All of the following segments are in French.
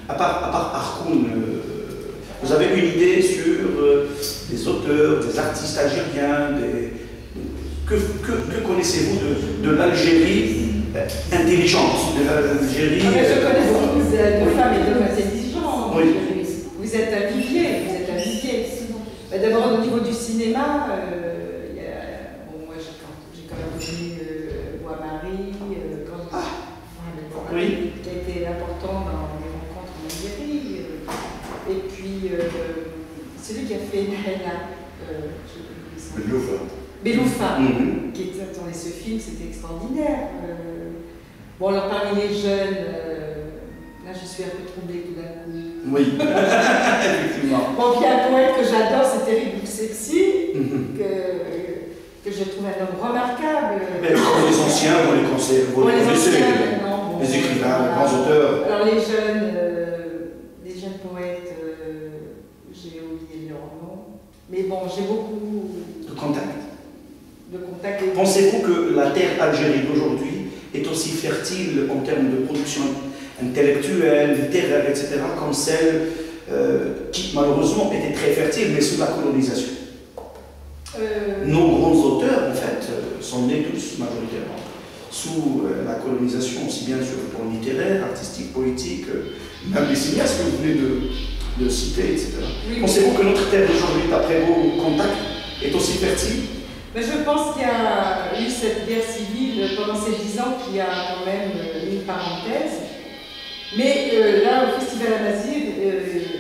À part Harkoun, vous avez une idée sur des auteurs, des artistes algériens, que connaissez-vous de l'Algérie intelligente, de l'Algérie... Je connais beaucoup de femmes et d'hommes intelligents. Oui. Vous êtes un vivier, D'abord, au niveau du cinéma, moi j'ai quand même connu Bois-Marie, oui. qui a été important dans les rencontres en Algérie. Et puis, celui qui a fait Nahela, Beloufa, qui était, attendez, ce film, c'était extraordinaire. Bon, alors parmi les jeunes, là je suis un peu troublée tout d'un coup. Oui, effectivement. Bon, puis un poète que j'adore, c'est Terrible Sexy, que je trouve un homme remarquable. Mais pour les anciens, vous les conseillez, vous les connaissez, les écrivains, les grands auteurs. Alors les jeunes poètes, j'ai oublié leur nom, mais bon, j'ai beaucoup de contact. Pensez-vous que la terre algérienne d'aujourd'hui est aussi fertile en termes de production intellectuelle, littéraire, etc., comme celle qui malheureusement était très fertile, mais sous la colonisation? Nos grands auteurs, en fait, sont nés tous majoritairement sous la colonisation, aussi bien sur le plan littéraire, artistique, poétique, même les cinéastes que vous venez de citer, etc. Oui. Pensez-vous que notre terre d'aujourd'hui, d'après vos contacts, est aussi fertile? Mais je pense qu'il y a eu cette guerre civile pendant ces 10 ans qui a quand même une parenthèse. Mais là, au Festival Amazigh,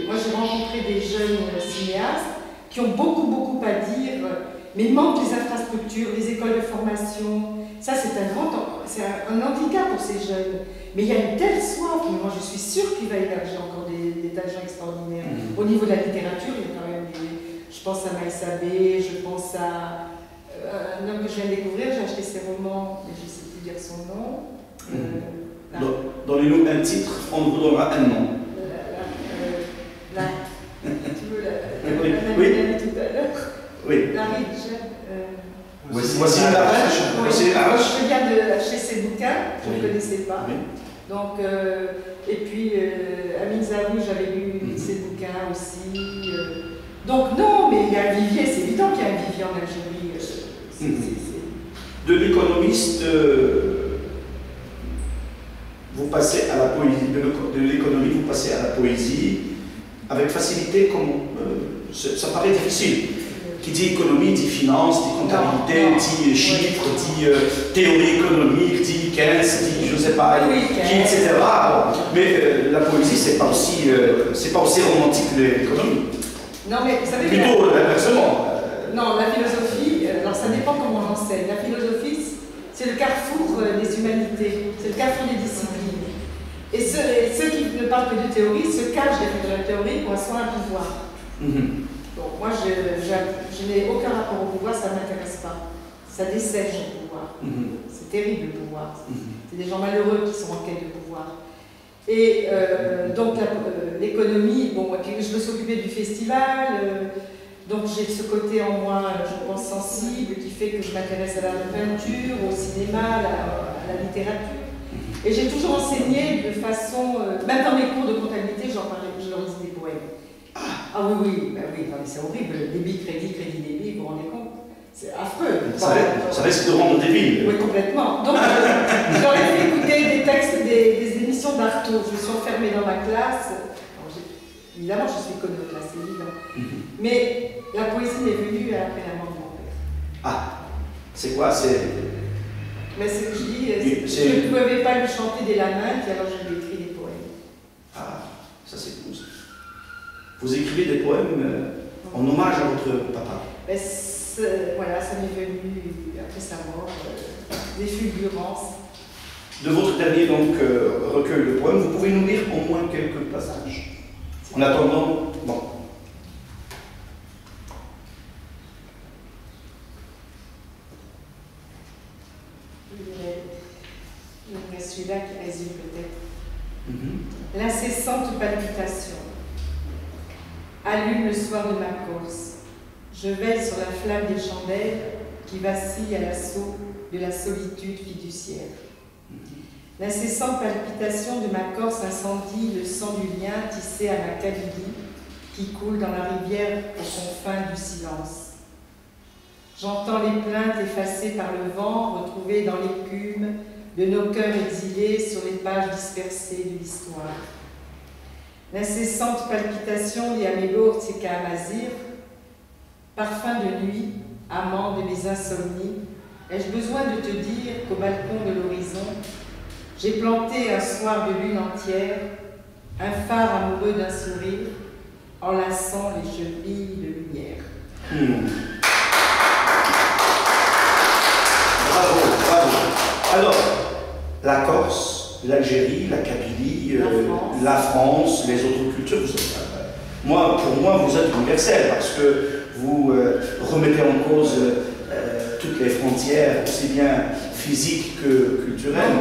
moi j'ai rencontré des jeunes cinéastes qui ont beaucoup à dire, mais il manque les infrastructures, les écoles de formation. Ça, c'est un handicap pour ces jeunes. Mais il y a une telle soif, moi je suis sûre qu'il va émerger encore des tas de gens extraordinaires. Au niveau de la littérature, il y a quand même je pense à Maïssa B, je pense à un homme que je viens de découvrir, j'ai acheté ses romans, mais je ne sais plus dire son nom. Donnez-nous un titre, on vous donnera un nom. Tu veux oui. tout à l'heure. Oui. La Voici la rage. Je viens d'acheter ses bouquins, je ne connaissais pas. Oui. Donc, et puis Amin Zahoui, j'avais lu ses bouquins aussi. Donc non, mais il y a un vivier, c'est évident qu'il y a un vivier en Algérie. De l'économiste, vous passez à la poésie, de l'économie, vous passez à la poésie avec facilité, comme ça paraît difficile. Qui dit économie, dit finance, dit comptabilité, dit chiffres, dit théorie économique, dit 15, dit je ne sais pas, etc. Mais la poésie, c'est pas aussi romantique que l'économie. Non, mais vous savez. Plutôt inversement. Non, la philosophie, alors ça dépend comment on enseigne. La philosophie, c'est le carrefour des humanités, c'est le carrefour des disciplines. Et ceux qui ne parlent que de théorie se cachent derrière la théorie pour asseoir un pouvoir. Donc moi, je n'ai aucun rapport au pouvoir, ça ne m'intéresse pas. Ça dessèche le pouvoir. C'est terrible le pouvoir. C'est des gens malheureux qui sont en quête de pouvoir. Et donc l'économie, bon, et puis je me suis occupée du festival, donc j'ai ce côté en moi, je pense, sensible, qui fait que je m'intéresse à la peinture, au cinéma, à la littérature. Et j'ai toujours enseigné de façon, même dans mes cours de comptabilité, je leur dis des poèmes. Ah oui, c'est horrible, débit, crédit, débit, vous vous rendez compte? C'est affreux. Ça risque de rendre débile. Oui, complètement. Donc, je leur ai fait écouter des textes, des émissions d'Artaud. Je me suis enfermée dans ma classe. Alors, évidemment, je suis iconoclaste, c'est évident. Mais la poésie m'est venue après la mort de mon père. Ah, c'est quoi? Mais c'est ce que je dis, je ne pouvais pas lui chanter dès la main, alors je lui ai écrit des poèmes. Ah, ça c'est cool. Vous écrivez des poèmes en hommage à votre papa? Voilà, ça m'est venu après sa mort, des fulgurances. De votre dernier donc, recueil de poèmes, vous pouvez nous lire au moins quelques passages. En attendant, bon. Il y a celui-là qui résume peut-être. L'incessante palpitation. Allume le soir de ma Corse. Je veille sur la flamme des chandelles qui vacille à l'assaut de la solitude fiduciaire. L'incessante palpitation de ma Corse incendie le sang du lien tissé à ma Kabylie qui coule dans la rivière aux confins du silence. J'entends les plaintes effacées par le vent, retrouvées dans l'écume de nos cœurs exilés sur les pages dispersées de l'histoire. L'incessante palpitation di Amegorzi et Amazir, parfum de nuit, amant de mes insomnies, ai-je besoin de te dire qu'au balcon de l'horizon, j'ai planté un soir de lune entière, un phare amoureux d'un sourire, enlaçant les chevilles de lumière. Bravo, bravo. Alors, la Corse, l'Algérie, la Kabylie, la France, les autres cultures, pour moi, vous êtes universel parce que vous remettez en cause toutes les frontières, aussi bien physiques que culturelles.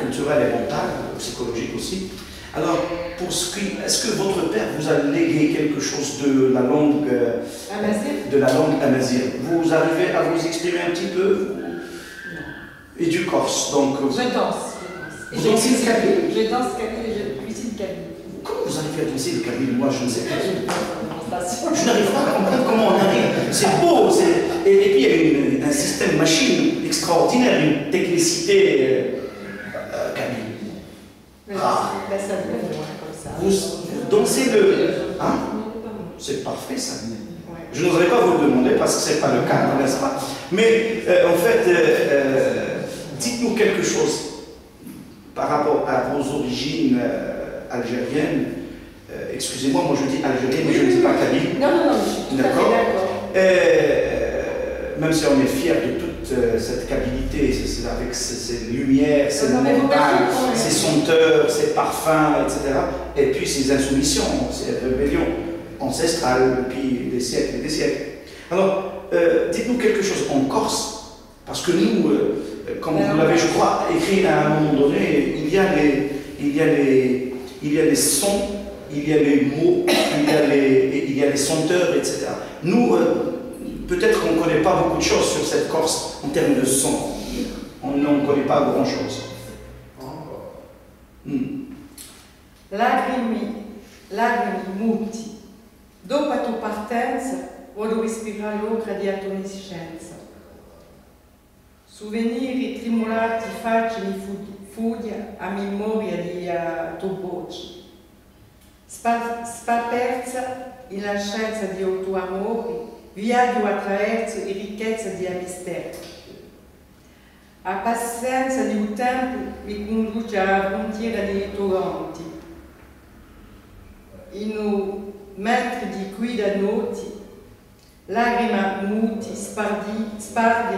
Culturelles et mentales, psychologiques aussi. Alors, est-ce que votre père vous a légué quelque chose de la langue amazigh? Vous arrivez à vous exprimer un petit peu? Et du corse, donc... Je danse. Vous dansez le kabyle? Je danse kabyle et je cuisine kabyle. Comment vous arrivez à danser le kabyle? Moi, je ne sais pas. Je n'arrive pas à comprendre comment on arrive. C'est beau, et puis il y a un système machine extraordinaire, une technicité kabyle. Ça vient de loin comme ça. Vous dansez le... Hein? C'est parfait ça. Je n'oserais pas vous le demander parce que ce n'est pas le cas, n'est-ce pas? Mais en fait, dites-nous quelque chose par rapport à vos origines algériennes. Excusez-moi, moi je dis algérienne, mais je ne dis pas kabyle. Non, je suis tout à fait d'accord. Même si on est fiers de toute cette kabylité, avec ses lumières, ses montagnes, ses senteurs, ses parfums, etc. Et puis ses insoumissions, ses rébellions ancestrales depuis des siècles et des siècles. Alors, dites-nous quelque chose en Corse, parce que nous, comme vous l'avez, je crois, écrit à un moment donné, il y a les sons, il y a les mots, il y a les senteurs, etc. Nous, peut-être qu'on ne connaît pas beaucoup de choses sur cette Corse en termes de son. On n'en connaît pas grand-chose. Lagrimi muti. Dopo la tua partenza, voglio respirare l'ocra di adolescenza. Souveniri tremolati facili fuglia a memoria di tuo voce. Spaperza in la scienza di tuo amore, viaggio attraverso e ricchezza di mistero. A pazienza di un tempo mi conduce alla frontiera dei torrenti. In un mentre di guida noti, lagrima muti spardi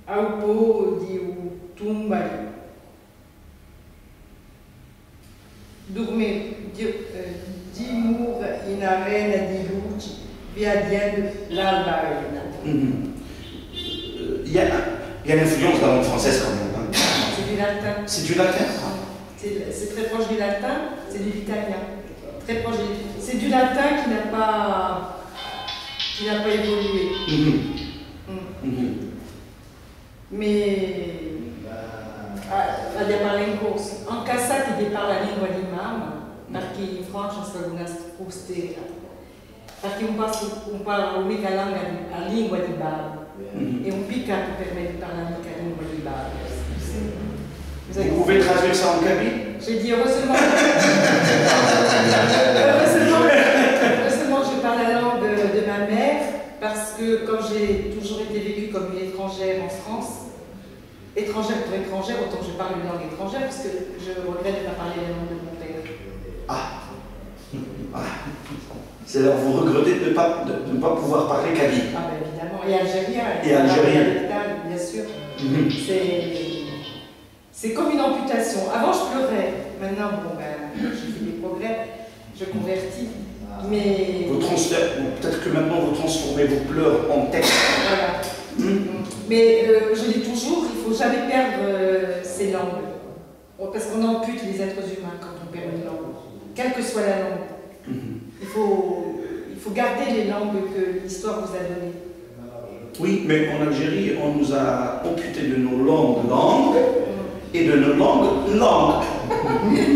al po' di tumbali. Dimur in arena di luci, viaggiando l'alba arena. Il y a l'influence de la langue française quand même. Hein. C'est du latin. C'est du latin? C'est très proche du latin, c'est de l'italien. Très proche. C'est du latin qui n'a pas évolué. Mais a parlare in corso. Anche Assati che parla la lingua di mamma, perché in Francia c'è una frustera. Perché un parla l'unica lingua di base. Et un piccato per me di parlare l'unica lingua di base. Vous pouvez traduire ça en kabyle? J'ai dit heureusement je parle la langue de ma mère, parce que comme j'ai toujours été vécue comme une étrangère en France, étrangère pour étrangère, autant que je parle une langue étrangère, parce que je regrette de ne pas parler la langue de mon père. C'est-à-dire vous regrettez de ne pas pouvoir parler kabyle? Ah ben évidemment, et algérien. Et algérien. Bien sûr. C'est comme une amputation. Avant, je pleurais. Maintenant, j'ai fait des progrès. Je convertis. Mais... Peut-être que maintenant, vous transformez vos pleurs en texte. Voilà. Mais je dis toujours, il ne faut jamais perdre ces langues. Parce qu'on ampute les êtres humains quand on perd une langue. Quelle que soit la langue. Il faut garder les langues que l'histoire vous a données. Oui, mais en Algérie, on nous a amputé de nos langues et de nos langues.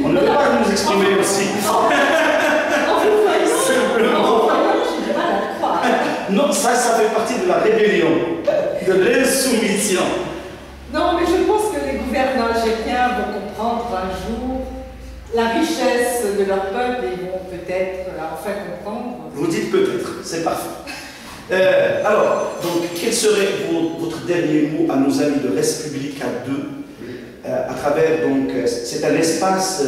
On ne peut pas nous exprimer aussi. Non, ça fait partie de la rébellion, de l'insoumission. Non, mais je pense que les gouvernants algériens vont comprendre un jour la richesse de leur peuple et vont peut-être enfin comprendre. Vous dites peut-être, c'est parfait. Alors, donc, quel serait votre dernier mot à nos amis de Respublica 2 à travers, donc, c'est un espace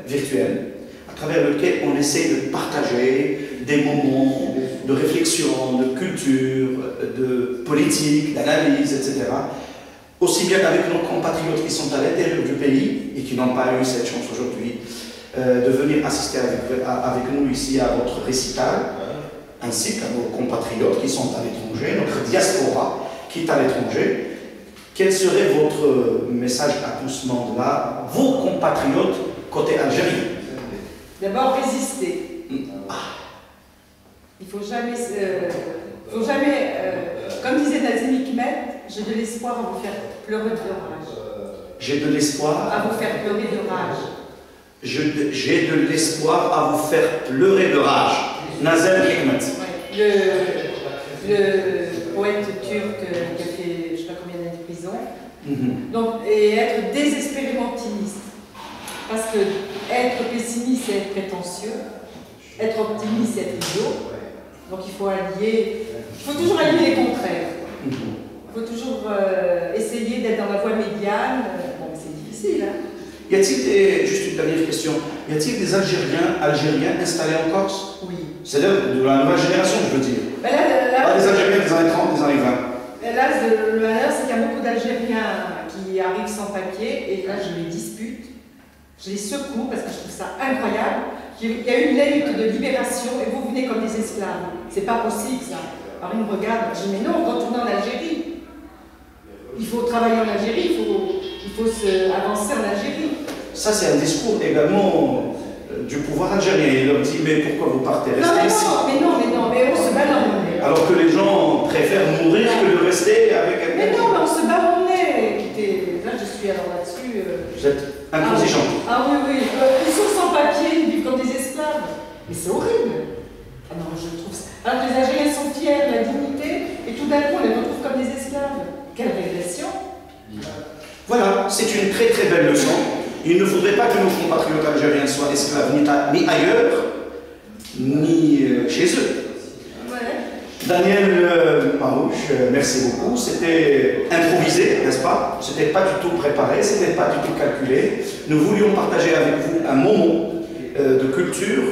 virtuel à travers lequel on essaie de partager des moments de réflexion, de culture, de politique, d'analyse, etc. Aussi bien avec nos compatriotes qui sont à l'intérieur du pays et qui n'ont pas eu cette chance aujourd'hui de venir assister avec nous ici à votre récital, ainsi qu'à nos compatriotes qui sont à l'étranger, notre diaspora qui est à l'étranger. Quel serait votre message à tout ce monde-là, vos compatriotes côté algérien? D'abord, résister. Il ne faut jamais, comme disait Nazim Hikmet, j'ai de l'espoir à vous faire pleurer de rage. J'ai de l'espoir à vous faire pleurer de rage. J'ai de l'espoir à vous faire pleurer de rage. Nazim Hikmet. Le poète turc qui a fait je ne sais pas combien d'années de prison. Donc, et être désespérément optimiste. Parce que être pessimiste, c'est être prétentieux. Être optimiste, c'est être idiot. Donc il faut toujours allier les contraires. Il faut toujours essayer d'être dans la voie médiane. Bon, c'est difficile, hein. Y a-t-il juste une dernière question, y a-t-il des Algériens installés en Corse? Oui. C'est-à-dire de la nouvelle génération, je veux dire. Ben pas des Algériens des années 30, des années 20. Là, le malheur, c'est qu'il y a beaucoup d'Algériens qui arrivent sans papier, et là, je les dispute, je les secoue parce que je trouve ça incroyable. Il y a eu une lutte de libération et vous venez comme des esclaves. C'est pas possible, ça. Alors, ils me regardent, je dis, mais non, retournez en Algérie. Il faut travailler en Algérie, il faut avancer en Algérie. Ça, c'est un discours également du pouvoir algérien. Il leur dit, mais pourquoi vous partez? Restez ici. Mais on se bat dans le nez. Alors que les gens préfèrent mourir que de rester avec un... Mais non, mais on se bat dans le nez. Écoutez, là, je suis alors là-dessus... Vous êtes intransigeante. Oui. Ils sont sans papier, ils vivent comme des esclaves. Mais c'est horrible. Ah non, je trouve ça... Alors que les Algériens sont fiers de la dignité, et tout d'un coup, on les retrouve comme des esclaves. Quelle régression. Voilà, c'est une très très belle leçon. Il ne faudrait pas que nos compatriotes algériens soient esclaves ni ailleurs, ni chez eux. Ouais. Daniel Marouche, merci beaucoup. C'était improvisé, n'est-ce pas? C'était pas du tout préparé, c'était pas du tout calculé. Nous voulions partager avec vous un moment de culture,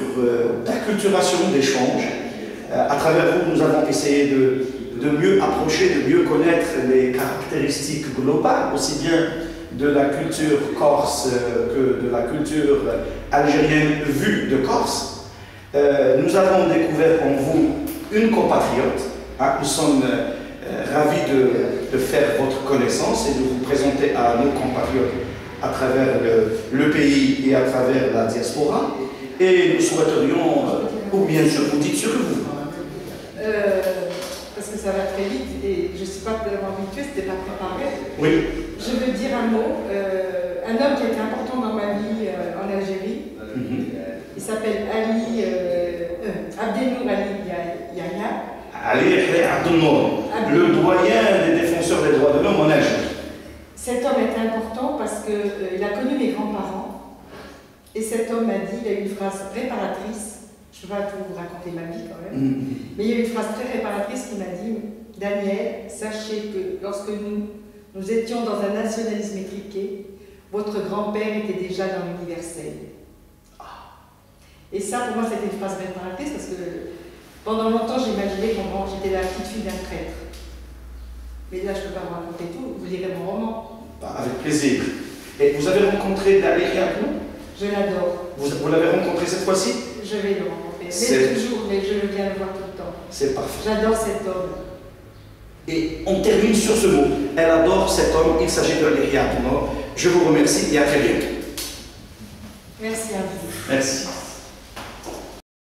d'acculturation, d'échange. À travers vous, nous avons essayé de mieux approcher, de mieux connaître les caractéristiques globales, aussi bien de la culture corse que de la culture algérienne vue de Corse. Nous avons découvert en vous une compatriote. Nous sommes ravis de faire votre connaissance et de vous présenter à nos compatriotes à travers le pays et à travers la diaspora. Et nous souhaiterions, ou bien sûr, vous dites ce que vous. Parce que ça va très vite et je ne suis pas tellement habituée, c'était pas préparé. Oui. Je veux dire un mot. Un homme qui a été important dans ma vie en Algérie. Il s'appelle Abdelnour Ali Yahya. Ali Abdelnour, le doyen des défenseurs des droits de l'homme en Algérie. Cet homme est important parce qu'il a connu mes grands-parents. Et cet homme m'a dit, il a eu une phrase réparatrice. Je ne vais pas tout vous raconter ma vie quand même, mais il y a une phrase très réparatrice qui m'a dit « Daniel, sachez que lorsque nous étions dans un nationalisme étriqué, votre grand-père était déjà dans l'universel. » Et ça, pour moi, c'était une phrase réparatrice parce que pendant longtemps, j'imaginais comment j'étais la petite fille d'un prêtre. Mais là, je ne peux pas vous raconter tout, vous lirez mon roman. Avec plaisir. Et vous avez rencontré Dali Yakou? Je l'adore. Vous l'avez rencontré cette fois-ci? Je vais le rencontrer. Mais toujours, mais je viens le voir tout le temps. C'est parfait. J'adore cet homme. Et on termine sur ce mot. Elle adore cet homme, il s'agit de Dali Yakou. Je vous remercie et à très bientôt. Merci à vous. Merci.